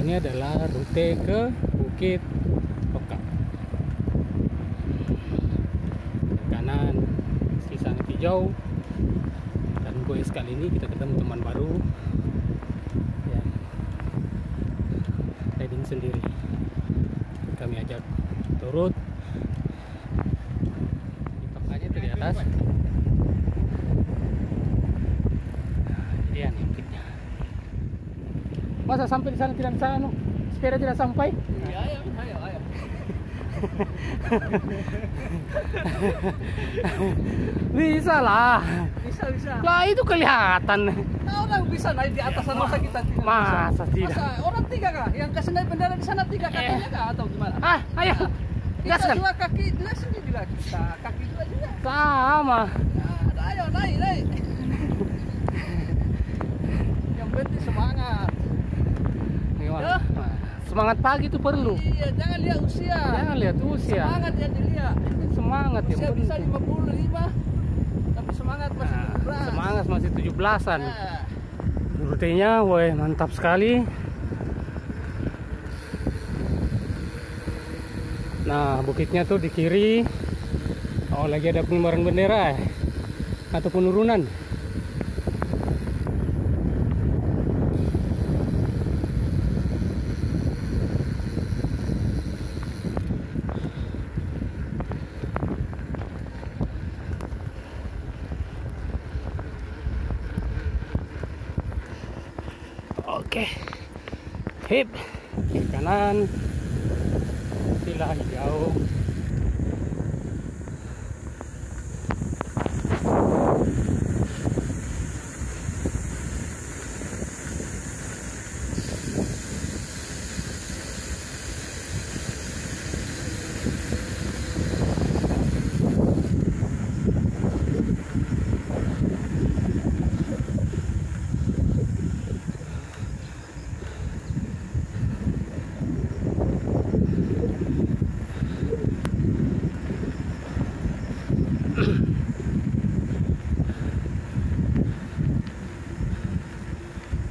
Ini adalah rute ke Bukit Oka. Kanan sisa hijau. Dan gue sekali ini kita ketemu teman baru yang riding sendiri. Kami ajak turut. Dipakainya tuh di atas. Iya nih bukitnya. Masa sampai di sana tidak bisa sepeda tidak sampai? Iya, ayo. Bisa lah. Bisa. Lah itu kelihatan. Nah, orang bisa naik di atas sana, masa kita tidak Masa bisa? tidak? Masa orang tiga kah? Yang kasih naik bendera di sana tiga kakinya kah atau gimana? Ayo. Kita Gaskan. dua kaki, dua sini juga kita kaki dua juga. Sama. Nah, ayo naik. Yang penting semangat. Ya. Semangat pagi itu perlu. Iya, jangan lihat usia. Jangan lihat usia. Semangat yang dilihat. Semangat yang Usia bisa penting. 55, tapi semangat masih 17. Semangat masih 17-an. Nah. Rutenya, woi mantap sekali. Nah, bukitnya tuh di kiri. Oh, lagi ada pengibaran bendera atau penurunan. Oke, hip kiri kanan, sila hijau.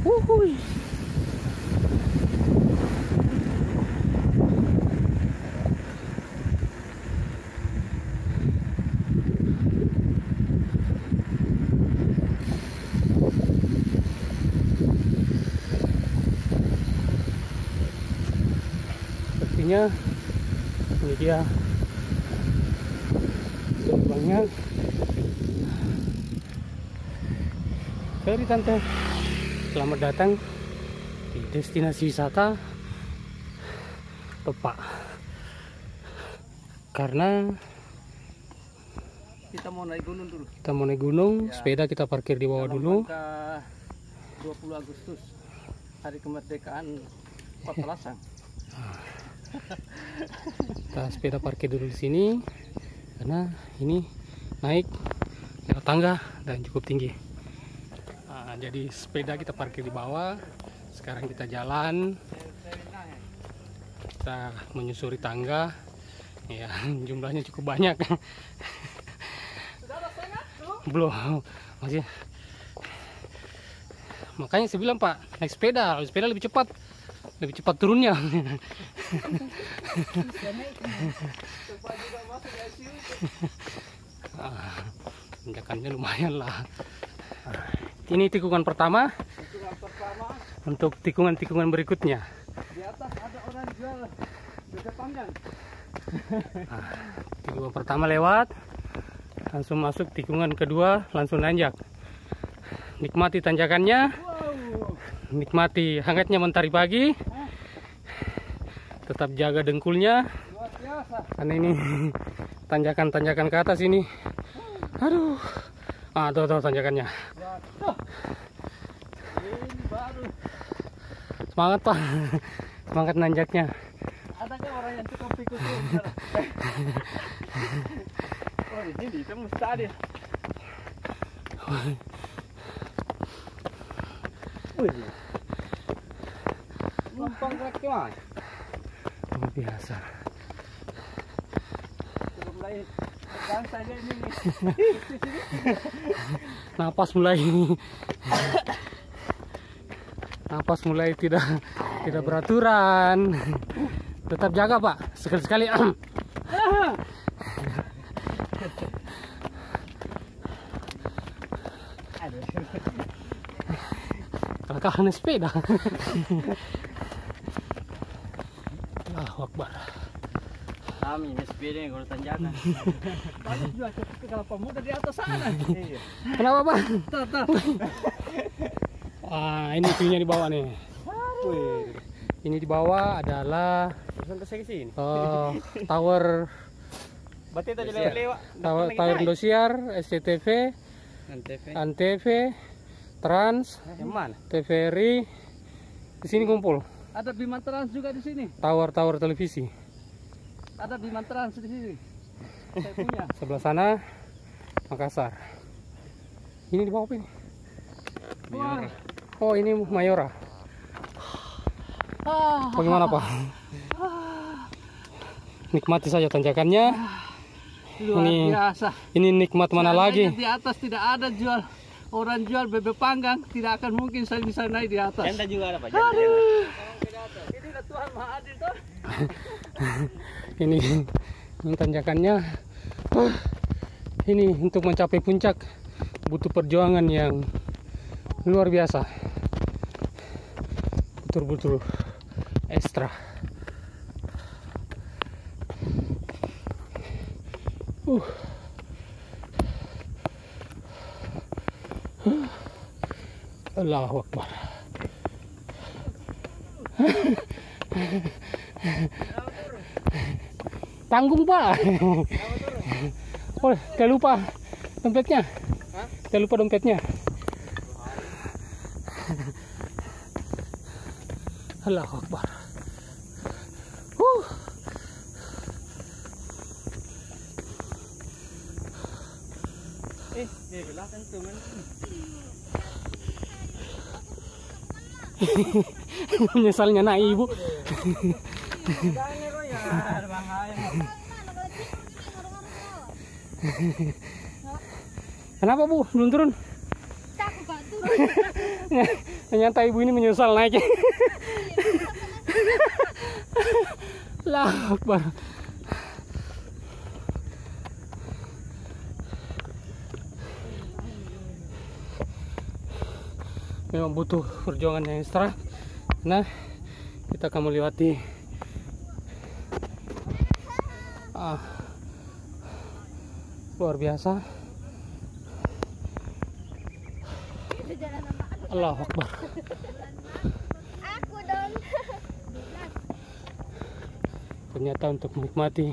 Wuhui. Sepertinya ini dia gerbangnya. Mari tante, selamat datang di destinasi wisata Topa. Karena Kita mau naik gunung dulu. kita mau naik gunung, Ya. sepeda kita parkir di bawah Dalam dulu. rangka 20 Agustus, hari kemerdekaan Kota Lasang. Kita sepeda parkir dulu di sini karena ini naik lewat tangga dan cukup tinggi. Nah, jadi sepeda kita parkir di bawah. Sekarang kita jalan, kita menyusuri tangga. Ya, jumlahnya cukup banyak. Sudah ada setengah dulu? Belum, masih. Makanya saya bilang Pak, naik sepeda lebih cepat turunnya. Coba juga masuk ICU. Tanjakannya lumayan lah. Ini tikungan pertama. Tikungan pertama, Untuk tikungan berikutnya. di atas ada orang jual beda panggang. Tikungan pertama lewat, langsung masuk tikungan kedua, langsung nanjak. Nikmati tanjakannya, Wow. nikmati hangatnya mentari pagi. Tetap jaga dengkulnya, Luar biasa. karena ini tanjakan-tanjakan ke atas ini. Aduh, tuh tanjakannya. Waduh. Ini baru. Semangat Pak, semangat nanjaknya. Adakah orang yang cukup pikir? Oh, di sini kamu mesti ada. Wih. Numpang kaki mas. Luar biasa. Sudah mulai tegang saja ini. Napas mulai tidak Tidak beraturan. Tetap jaga Pak, sekali-sekali. Kalau naik sepeda. Allahu Akbar. Kami ini sepeda yang kalau tanjakan. Bagus juga kalau pemuda di atas sana. Kenapa Pak? Tuh, tuh. Wah, ini view-nya di bawah nih. Ini di bawah adalah Sampai saya ke sini. tower Berarti tadi lewat-lewat. Tower Indosiar, SCTV, Antv, Trans, Yang mana? TVRI. Di sini kumpul. Ada Bima Trans juga di sini. Tower televisi. Ada Bima Trans di sini. Saya punya. Sebelah sana Makassar. Ini di bawah apa ini? Wah. Oh, ini Mayora. Ah, Bagaimana Pak? Nikmati saja tanjakannya. luar Ini- biasa. Ini nikmat mana lagi? Seandainya di atas tidak ada jual orang jual bebek panggang, tidak akan mungkin saya bisa naik di atas. Janda juga ada Pak. Aduh. Inilah Tuhan Maha Adil toh. Ini tanjakannya. Ini untuk mencapai puncak butuh perjuangan yang luar biasa. Betul-betul ekstra. Allahu Akbar. Tanggung Pak. Oh, gak lupa dompetnya. Gak lupa dompetnya. Allahu Akbar. Di belakang tuh man. Menyesalnya nak ibu. Jangan royal, bahaya. Kenapa Bu? Belum turun? Takut Pak turun. Ternyata ibu ini menyesal naik. Allahu Akbar. Memang butuh perjuangan yang ekstra. Nah, kita akan melewati luar biasa. Itu jalan apa? Allahu Akbar. Aku dong. Ternyata untuk menikmati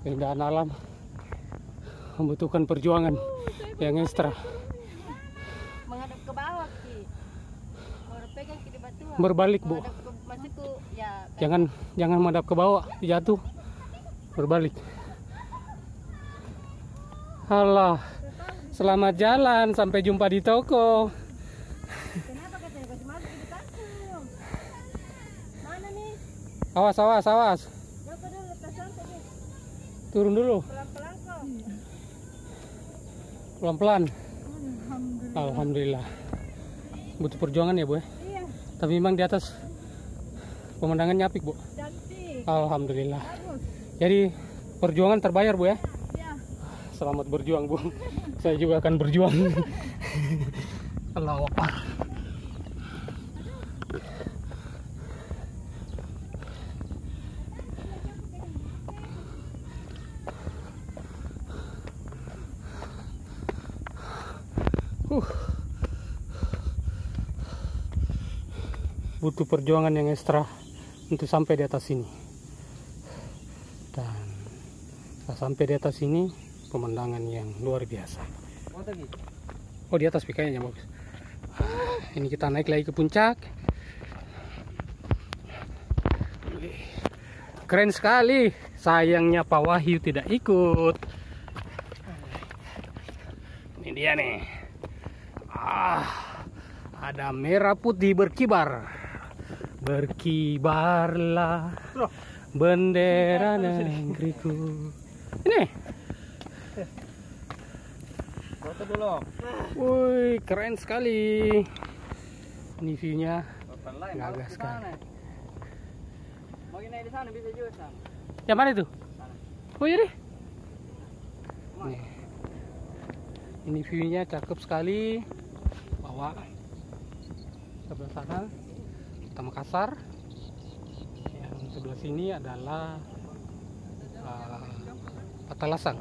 keindahan alam membutuhkan perjuangan yang ekstra. Menghadap ke bawah Ki. Baru pegang kiri batuan. Berbalik Bu, Menghadap ke maksudku ya. jangan menghadap ke bawah, jatuh. Berbalik. Allah, selamat jalan, sampai jumpa di toko. Kenapa katanya kasih masuk ke kampung? Mana nih? Awas, awas, awas. Joko dulu lepas santai nih. Turun dulu, Pelan-pelan kok. pelan-pelan. Alhamdulillah. Alhamdulillah. Butuh perjuangan ya Bu ya? Iya, Tapi memang di atas pemandangannya apik Bu. cantik. Alhamdulillah. Bagus. Jadi perjuangan terbayar Bu ya? Ya. Selamat berjuang Bu. Saya juga akan berjuang. Allahu Akbar. Butuh perjuangan yang ekstra untuk sampai di atas sini. Dan setelah sampai di atas sini, pemandangan yang luar biasa. Oh, di atas pikirnya bagus. Ini kita naik lagi ke puncak. Keren sekali. Sayangnya Pak Wahyu tidak ikut. Ini dia nih. Ada merah putih berkibar. Berkibarlah bendera negeriku. Ini. Foto dulu. Woi, keren sekali. Ini view-nya. Pelai, Gagah malas ke sekali. sana. Mau naik di sana bisa juga sana. Yang mana itu? Sana. Oh iya deh. Nih. Ini view-nya cakep sekali. Bawah sebelah sana Kota Makassar. Yang sebelah sini adalah Patalasang.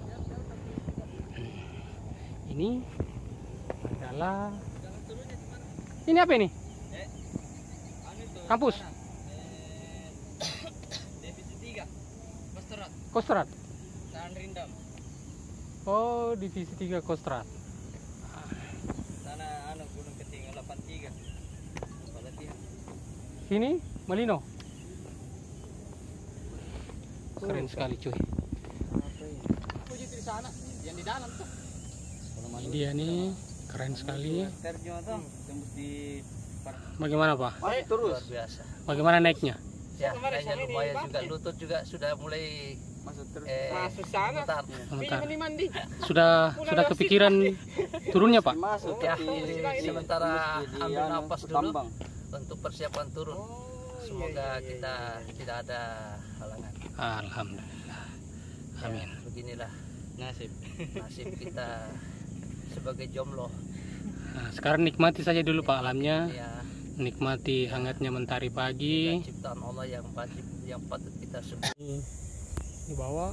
Ini adalah apa ini? Kampus Divisi 3. Kosterat. Kostrad. Tahan Rindam. Oh, divisi 3 Kostrad. Sana Gunung Ketinggian 83. Latihan. Sini Malino. Keren sekali cuy. Di sana, yang di dalam tuh. Ini dia nih, keren sekali. Terjun tuh tembus di Bagaimana Pak? terus. Luar biasa. Bagaimana naiknya? Ya, kayaknya lumayan juga, lutut juga sudah mulai Masuk terus. masuk sana. Sebentar. Sudah kepikiran turunnya Pak? Masuk Ya, tapi sementara ambil napas dulu tambang. untuk persiapan turun. Semoga kita tidak ada halangan. Alhamdulillah. Amin. Ya, beginilah Nasib. nasib kita sebagai jomblo. Nah, sekarang nikmati saja dulu Pak alamnya. Ya, Nikmati hangatnya mentari pagi. ciptaan Allah yang wajib, yang patut kita syukuri. Di bawah.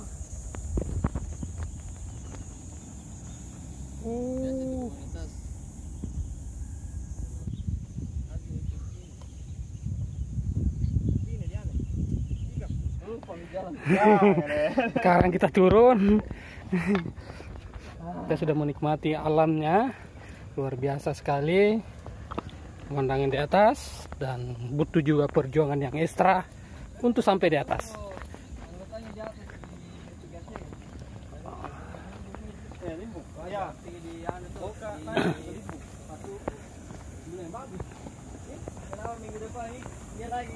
Oh. Sekarang kita turun. Kita sudah menikmati alamnya. Luar biasa sekali. Pemandangan di atas dan butuh juga perjuangan yang ekstra untuk sampai di atas. Ya, di anu tuh. Minggu depan ini dia lagi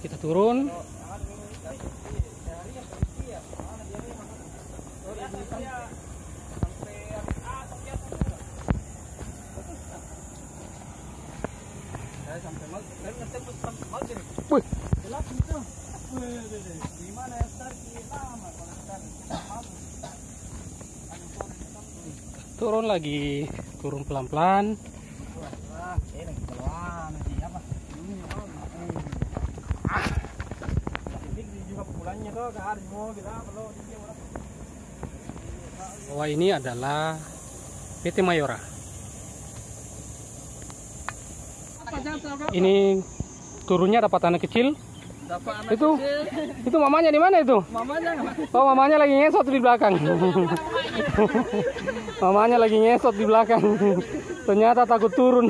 Kita turun. Wih, turun lagi, turun pelan-pelan. Bahwa ini adalah PT Mayora. Ini turunnya dapat anak kecil. Itu mamanya di mana itu? Oh, mamanya lagi ngesot di belakang. Mamanya lagi ngesot di belakang. Ternyata takut turun.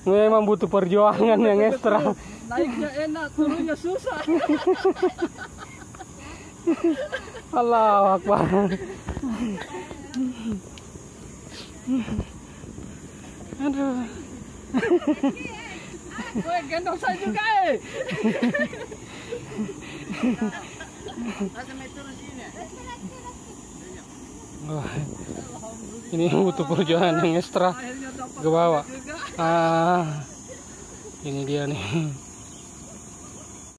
Memang butuh perjuangan yang ekstra. Naiknya enak, turunnya susah. Allahu Akbar. Aduh. Gue gendong saya juga Wah, ini butuh perjuangan yang ekstra ke bawah. Ini dia nih.